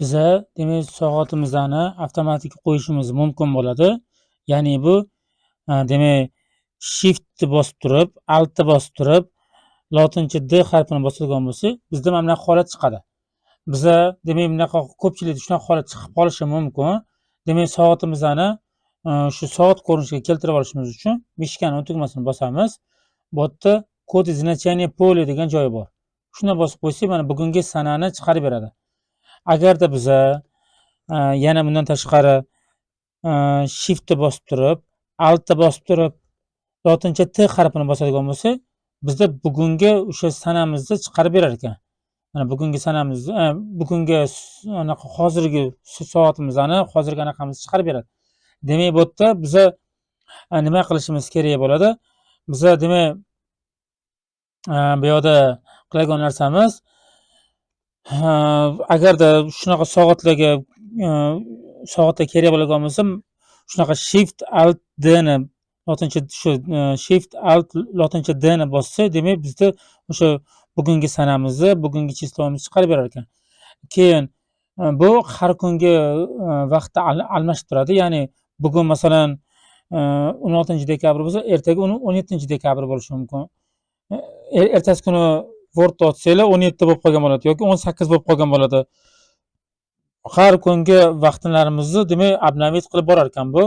Biza demak soatimizni avtomatik qo'yishimiz mumkin bo'ladi. Ya'ni bu demak shiftni bosib turib, altni bosib turib, lotincha D harfini bosadigan bo'lsak, bizda mana bunaqa holat chiqadi. Biza demak bunaqa ko'pchilikda shunaqa holat chiqib qolishi mumkin. Demak soatimizni shu soat ko'rinishiga keltirib olishimiz uchun mishkani tugmasini bosamiz. Bu yerda kod значения поля degan joyi bor. Shuni bosib qo'ysak, mana bugungi sanani chiqarib beradi. Agarda biza yana bundan tashqari shiftni bosib turib, altni bosib turib, lotincha T harfini bosadigan bo'lsak, bizda bugungi o'sha sanamizni chiqarib berar ekan. Mana bugungi sanamizni, bugungi anaqa hozirgi soatimizni, hozirgi anaqamizni chiqarib beradi. Demak, bu yerda biza nima qilishimiz kerak bo'ladi? Biza demak bu yoqda qiladigan narsamiz, agarda shunaqa soatlarga soatda kerak bo'ladigan bo'lsa, shunaqa shift alt D ni lotincha shu shift alt lotincha D ni bossak, demak bizda o'sha bugungi sanamizni, bugungi chistomizni chiqarib berar ekan. Keyin bu har kungi vaqtda almashib turadi. Ya'ni bugun masalan 16 dekabr bo'lsa, ertaga 17 dekabr bo'lishi mumkin. Ertasi kuni Word'da ochsanglar 17 bo'lib qolgan bo'ladi yoki 18 bo'lib qolgan bo'ladi. Har kungi vaqtlarimizni demak obnovit qilib borar ekan bu.